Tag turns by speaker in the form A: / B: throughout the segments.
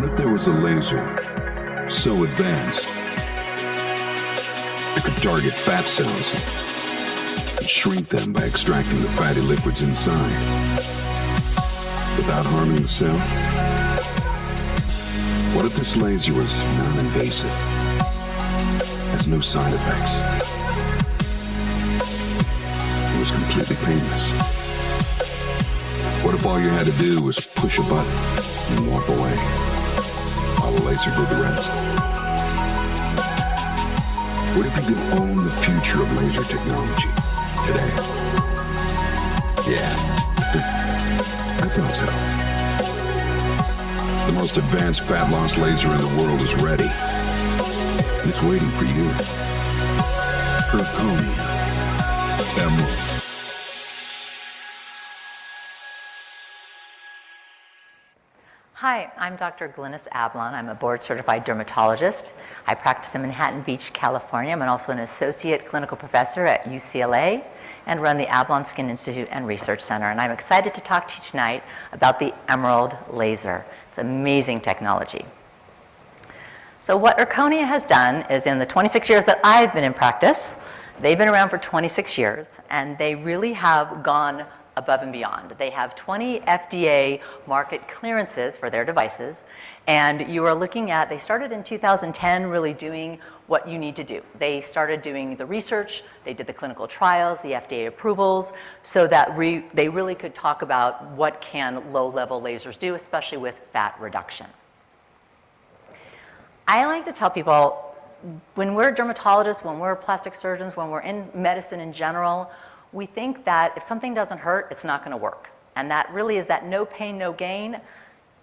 A: What if there was a laser so advanced it could target fat cells and shrink them by extracting the fatty liquids inside without harming the cell? What if this laser was non-invasive, has no side effects? It was completely painless. What if all you had to do was push a button and walk away while the laser did the rest? What if you could own the future of laser technology today? Yeah, I thought so. The most advanced fat loss laser in the world is ready. And it's waiting for you. Zirconia. Ablon.
B: Hi, I'm Dr. Glynis Ablon. I'm a board-certified dermatologist. I practice in Manhattan Beach, California. I'm also an associate clinical professor at UCLA and run the Ablon Skin Institute and Research Center. And I'm excited to talk to you tonight about the Emerald laser. It's amazing technology. So what Zirconia has done is, in the 26 years that I've been in practice, they've been around for 26 years, and they really have gone above and beyond. They have 20 FDA market clearances for their devices, and you are looking at, they started in 2010 really doing what you need to do. They started doing the research, they did the clinical trials, the FDA approvals, so that they really could talk about what can low-level lasers do, especially with fat reduction. I like to tell people, when we're dermatologists, when we're plastic surgeons, when we're in medicine in general, we think that if something doesn't hurt, it's not going to work. And that really is that no pain, no gain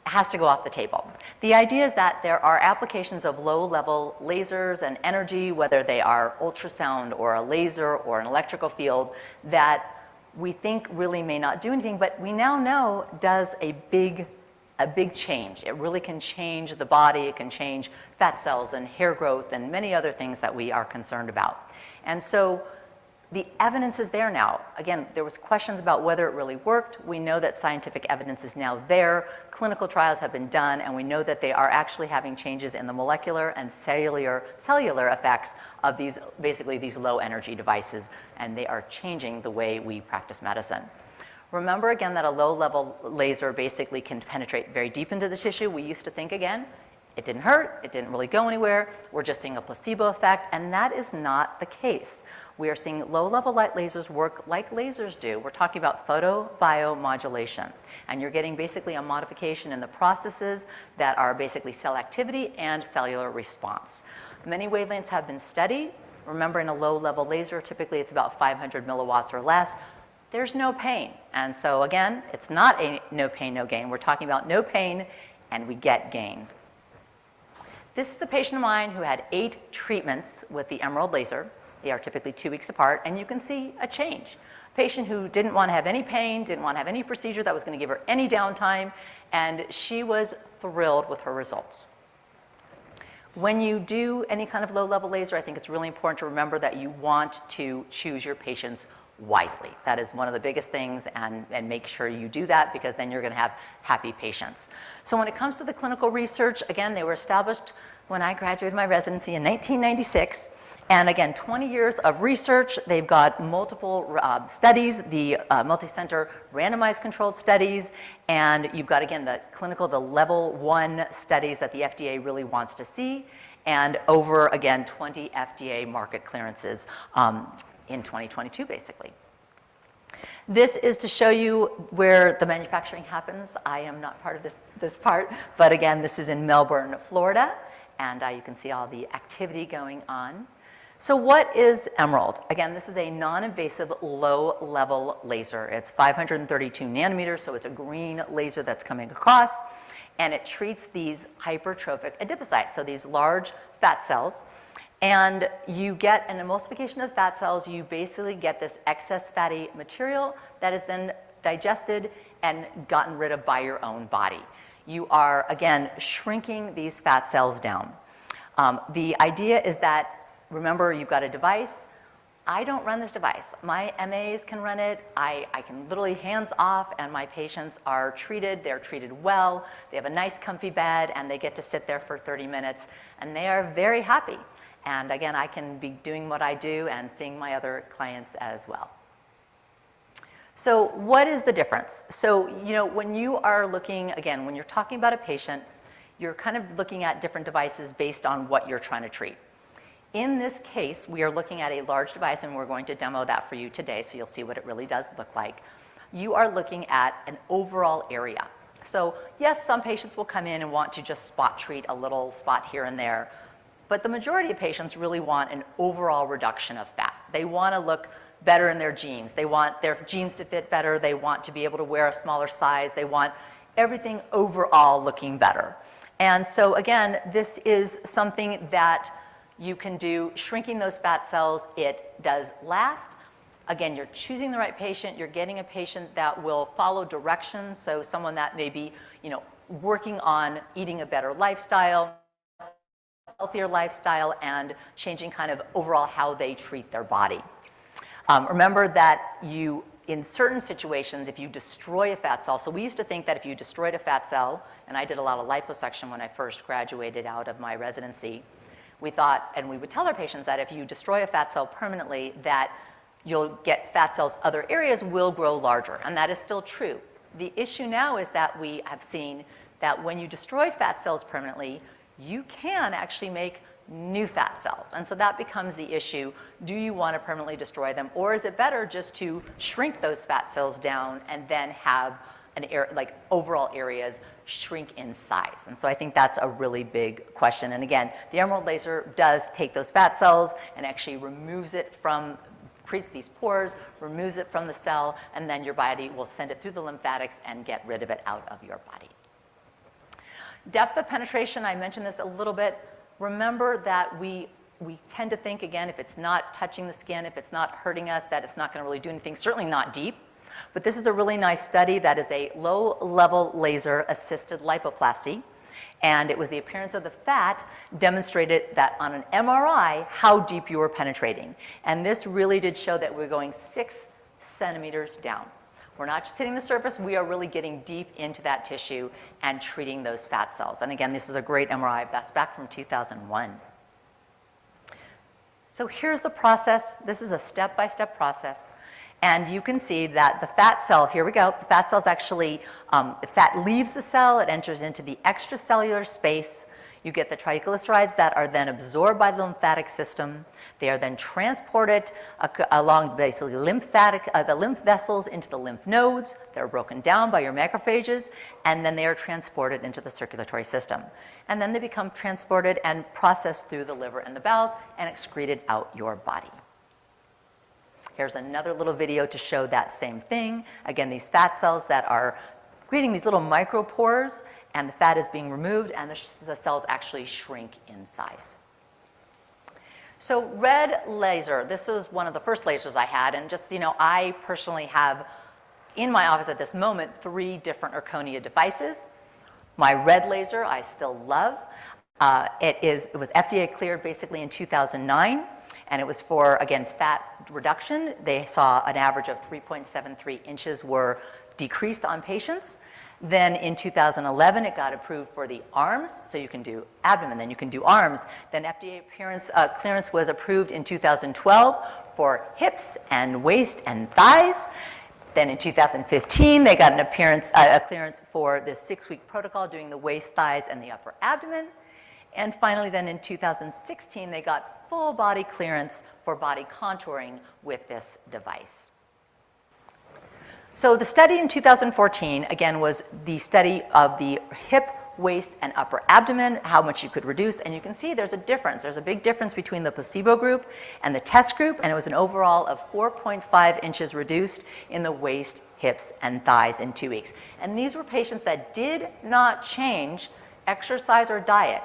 B: has to go off the table. The idea is that there are applications of low-level lasers and energy, whether they are ultrasound or a laser or an electrical field, that we think really may not do anything, but we now know does a big change. It really can change the body. It can change fat cells and hair growth and many other things that we are concerned about. And so the evidence is there now. Again, there was questions about whether it really worked. We know that scientific evidence is now there. Clinical trials have been done, and we know that they are actually having changes in the molecular and cellular effects of these, basically these low energy devices, and they are changing the way we practice medicine. Remember again that a low-level laser basically can penetrate very deep into the tissue. We used to think, again, it didn't hurt, it didn't really go anywhere, we're just seeing a placebo effect, and that is not the case. We are seeing low-level light lasers work like lasers do. We're talking about photobiomodulation, and you're getting basically a modification in the processes that are basically cell activity and cellular response. Many wavelengths have been studied. Remember, in a low-level laser, typically it's about 500 milliwatts or less. There's no pain, and so again, it's not a no pain, no gain. We're talking about no pain, and we get gain. This is a patient of mine who had 8 treatments with the Emerald laser. They are typically 2 weeks apart, and you can see a change. A patient who didn't want to have any pain, didn't want to have any procedure that was going to give her any downtime, and she was thrilled with her results. When you do any kind of low-level laser, I think it's really important to remember that you want to choose your patients wisely. That is one of the biggest things, and make sure you do that, because then you're going to have happy patients. So when it comes to the clinical research, again, they were established when I graduated my residency in 1996. And again, 20 years of research. They've got multiple studies, the multi-center randomized controlled studies, and you've got, again, the clinical, the level 1 studies that the FDA really wants to see, and over, again, 20 FDA market clearances in 2022, basically. This is to show you where the manufacturing happens. I am not part of this part, but again, this is in Melbourne, Florida, and you can see all the activity going on. So what is Emerald? Again, this is a non-invasive low-level laser. It's 532 nanometers, so it's a green laser that's coming across, and it treats these hypertrophic adipocytes, so these large fat cells. And you get an emulsification of fat cells. You basically get this excess fatty material that is then digested and gotten rid of by your own body. You are, again, shrinking these fat cells down. The idea is that, remember, you've got a device. I don't run this device. My MAs can run it. I can literally hands off, and my patients are treated. They're treated well. They have a nice comfy bed, and they get to sit there for 30 minutes, and they are very happy. And again, I can be doing what I do and seeing my other clients as well. So what is the difference? So, when you are looking, again, when you're talking about a patient, you're kind of looking at different devices based on what you're trying to treat. In this case, we are looking at a large device, and we're going to demo that for you today, so you'll see what it really does look like. You are looking at an overall area. So yes, some patients will come in and want to just spot treat a little spot here and there, but the majority of patients really want an overall reduction of fat. They want to look better in their jeans. They want their jeans to fit better. They want to be able to wear a smaller size. They want everything overall looking better. And so again, this is something that you can do. Shrinking those fat cells, it does last. Again, you're choosing the right patient. You're getting a patient that will follow directions. So someone that may be, working on eating a better lifestyle, healthier lifestyle, and changing kind of overall how they treat their body. Remember that in certain situations, if you destroy a fat cell, so we used to think that if you destroyed a fat cell, and I did a lot of liposuction when I first graduated out of my residency, we thought, and we would tell our patients that if you destroy a fat cell permanently, that you'll get fat cells, other areas will grow larger, and that is still true. The issue now is that we have seen that when you destroy fat cells permanently, you can actually make new fat cells, and so that becomes the issue. Do you want to permanently destroy them, or is it better just to shrink those fat cells down and then have overall areas shrink in size? And so I think that's a really big question. And again, the emerald laser does take those fat cells and actually creates these pores, removes it from the cell, and then your body will send it through the lymphatics and get rid of it out of your body. Depth of penetration, I mentioned this a little bit. Remember that we tend to think, again, if it's not touching the skin, if it's not hurting us, that it's not going to really do anything, certainly not deep. But this is a really nice study that is a low-level laser-assisted lipoplasty, and it was the appearance of the fat demonstrated that on an MRI how deep you were penetrating. And this really did show that we're going 6 centimeters down. We're not just hitting the surface, we are really getting deep into that tissue and treating those fat cells. And again, this is a great MRI. That's back from 2001. So here's the process. This is a step-by-step process. And you can see that the fat cell, here we go, the fat cell is actually, the fat leaves the cell, it enters into the extracellular space. You get the triglycerides that are then absorbed by the lymphatic system. They are then transported along basically the lymph vessels into the lymph nodes. They're broken down by your macrophages, and then they are transported into the circulatory system. And then they become transported and processed through the liver and the bowels and excreted out your body. Here's another little video to show that same thing. Again, these fat cells that are creating these little micropores, and the fat is being removed, and the cells actually shrink in size. So red laser, this was one of the first lasers I had, and just, I personally have in my office at this moment 3 different Erconia devices. My red laser I still love. It was FDA cleared basically in 2009, and it was for, again, fat reduction. They saw an average of 3.73 inches were decreased on patients. Then in 2011, it got approved for the arms, so you can do abdomen, then you can do arms. Then FDA clearance was approved in 2012 for hips and waist and thighs. Then in 2015, they got a clearance for the 6-week protocol doing the waist, thighs, and the upper abdomen. And finally, then in 2016, they got full body clearance for body contouring with this device. So the study in 2014, again, was the study of the hip, waist, and upper abdomen, how much you could reduce. And you can see there's a difference. There's a big difference between the placebo group and the test group, and it was an overall of 4.5 inches reduced in the waist, hips, and thighs in 2 weeks. And these were patients that did not change exercise or diet.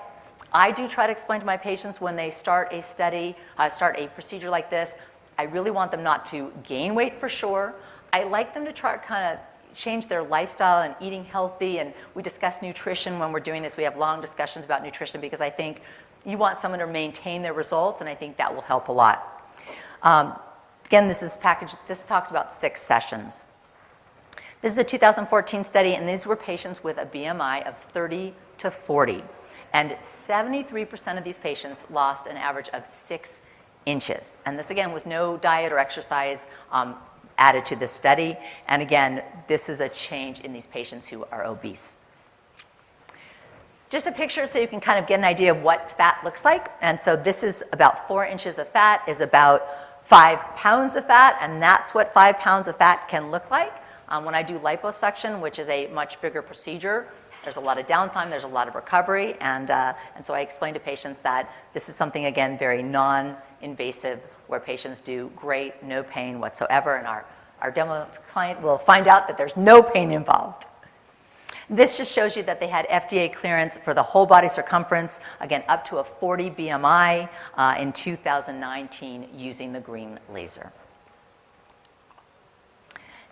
B: I do try to explain to my patients when they start a study, start a procedure like this, I really want them not to gain weight for sure. I like them to try to kind of change their lifestyle and eating healthy, and we discuss nutrition when we're doing this. We have long discussions about nutrition because I think you want someone to maintain their results, and I think that will help a lot. Again, this talks about 6 sessions. This is a 2014 study, and these were patients with a BMI of 30 to 40. And 73% of these patients lost an average of 6 inches. And this, again, was no diet or exercise added to this study. And again, this is a change in these patients who are obese. Just a picture so you can kind of get an idea of what fat looks like. And so this is about 4 inches of fat is about 5 pounds of fat, and that's what 5 pounds of fat can look like. When I do liposuction, which is a much bigger procedure, there's a lot of downtime, there's a lot of recovery, and so I explain to patients that this is something, again, very non-invasive, where patients do great, no pain whatsoever, and our demo client will find out that there's no pain involved. This just shows you that they had FDA clearance for the whole body circumference, again, up to a 40 BMI in 2019 using the green laser.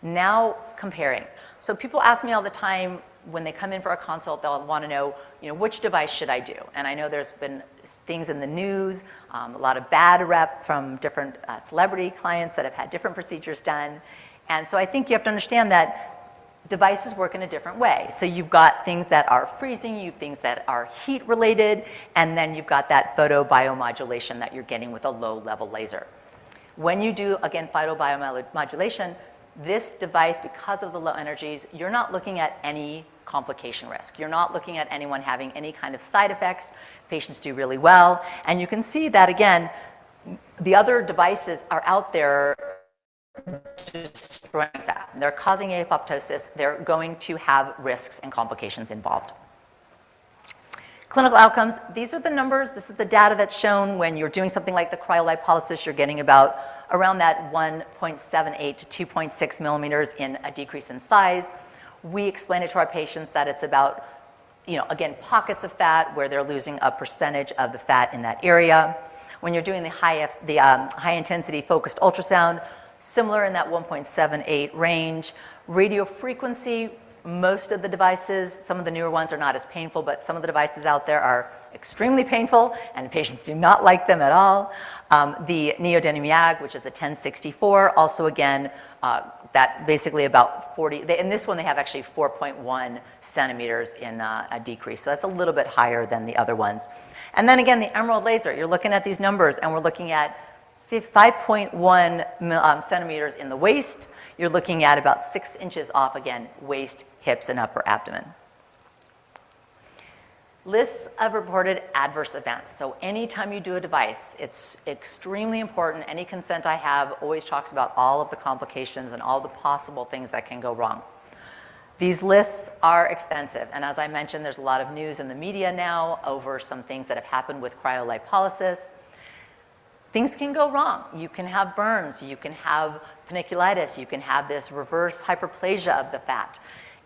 B: Now comparing. So people ask me all the time when they come in for a consult, they'll want to know, which device should I do? And I know there's been things in the news, a lot of bad rep from different celebrity clients that have had different procedures done. And so I think you have to understand that devices work in a different way. So you've got things that are freezing, you have things that are heat related, and then you've got that photobiomodulation that you're getting with a low level laser. When you do, again, photobiomodulation, this device, because of the low energies, you're not looking at any complication risk. You're not looking at anyone having any kind of side effects. Patients do really well. And you can see that, again, the other devices are out there destroying fat. They're causing apoptosis. They're going to have risks and complications involved. Clinical outcomes, these are the numbers. This is the data that's shown when you're doing something like the cryolipolysis. You're getting about around that 1.78 to 2.6 millimeters in a decrease in size. We explain it to our patients that it's about, again, pockets of fat where they're losing a percentage of the fat in that area. When you're doing the high intensity focused ultrasound, similar in that 1.78 range. Radio frequency, most of the devices, some of the newer ones are not as painful, but some of the devices out there are extremely painful, and patients do not like them at all. The neodymium, which is the 1064, also again, that basically about 40, in this one they have actually 4.1 centimeters in a decrease, so that's a little bit higher than the other ones. And then again, the emerald laser, you're looking at these numbers, and we're looking at 5.1 centimeters in the waist. You're looking at about 6 inches off, again, waist, hips, and upper abdomen. Lists of reported adverse events. So anytime you do a device, it's extremely important. Any consent I have always talks about all of the complications and all the possible things that can go wrong. These lists are extensive, and as I mentioned, there's a lot of news in the media now over some things that have happened with cryolipolysis. Things can go wrong. You can have burns, you can have paniculitis, you can have this reverse hyperplasia of the fat.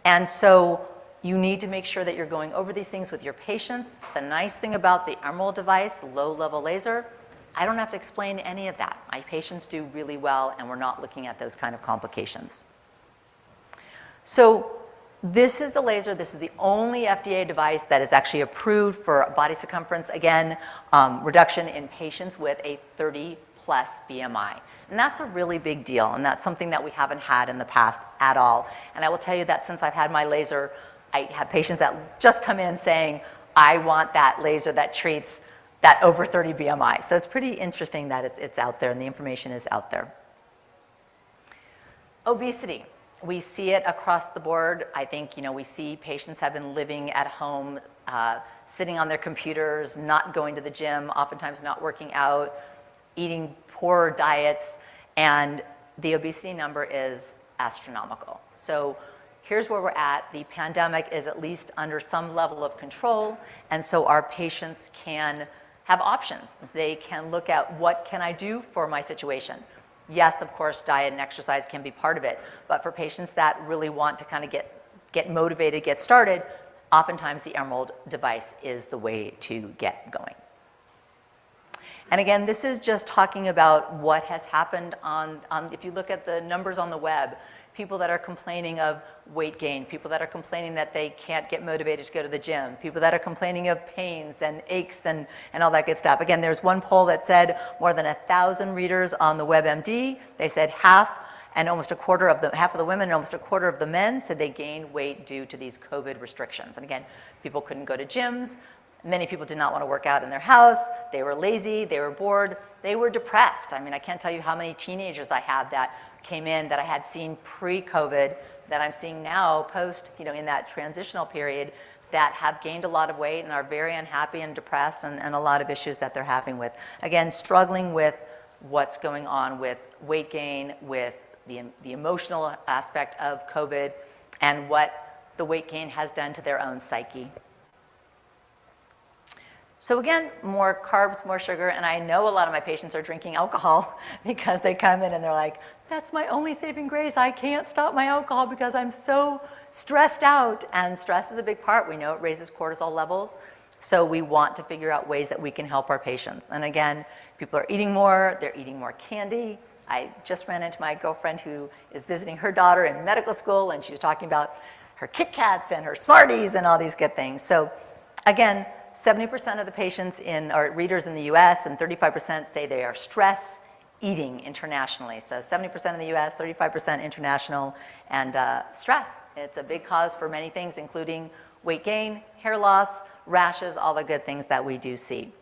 B: And so you need to make sure that you're going over these things with your patients. The nice thing about the Emerald device, low-level laser, I don't have to explain any of that. My patients do really well, and we're not looking at those kind of complications. So this is the laser. This is the only FDA device that is actually approved for body circumference, again, reduction in patients with a 30-plus BMI. And that's a really big deal, and that's something that we haven't had in the past at all. And I will tell you that since I've had my laser, I have patients that just come in saying, I want that laser that treats that over 30 BMI. So it's pretty interesting that it's out there and the information is out there. Obesity. We see it across the board. I think, we see patients have been living at home, sitting on their computers, not going to the gym, oftentimes not working out, eating poor diets, and the obesity number is astronomical. So here's where we're at. The pandemic is at least under some level of control, and so our patients can have options. They can look at what can I do for my situation. Yes, of course, diet and exercise can be part of it, but for patients that really want to kind of get motivated, get started, oftentimes the Emerald device is the way to get going. And again, this is just talking about what has happened on if you look at the numbers on the web, people that are complaining of weight gain, people that are complaining that they can't get motivated to go to the gym, people that are complaining of pains and aches and all that good stuff. Again, there's one poll that said more than 1,000 readers on the WebMD. They said half of the women and almost a quarter of the men said they gained weight due to these COVID restrictions. And again, people couldn't go to gyms. Many people did not want to work out in their house. They were lazy, they were bored, they were depressed. I mean, I can't tell you how many teenagers I have that came in that I had seen pre-COVID that I'm seeing now post, in that transitional period, that have gained a lot of weight and are very unhappy and depressed and a lot of issues that they're having with, again, struggling with what's going on with weight gain, with the emotional aspect of COVID, and what the weight gain has done to their own psyche. So again, more carbs, more sugar, and I know a lot of my patients are drinking alcohol because they come in and they're like, that's my only saving grace. I can't stop my alcohol because I'm so stressed out. And stress is a big part. We know it raises cortisol levels. So we want to figure out ways that we can help our patients. And again, people are eating more, they're eating more candy. I just ran into my girlfriend who is visiting her daughter in medical school, and she was talking about her Kit Kats and her Smarties and all these good things. So again, 70% of the patients or readers in the US and 35% say they are stress eating internationally. So 70% in the US, 35% international, and stress. It's a big cause for many things, including weight gain, hair loss, rashes, all the good things that we do see.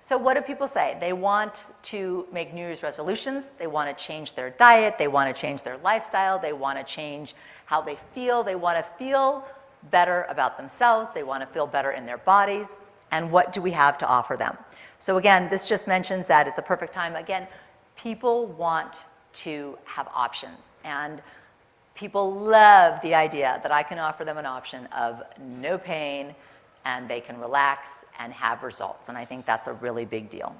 B: So what do people say? They want to make New Year's resolutions. They want to change their diet. They want to change their lifestyle. They want to change how they feel. They want to feel better about themselves. They want to feel better in their bodies. And what do we have to offer them? So again, this just mentions that it's a perfect time. Again, people want to have options. And people love the idea that I can offer them an option of no pain, and they can relax and have results. And I think that's a really big deal.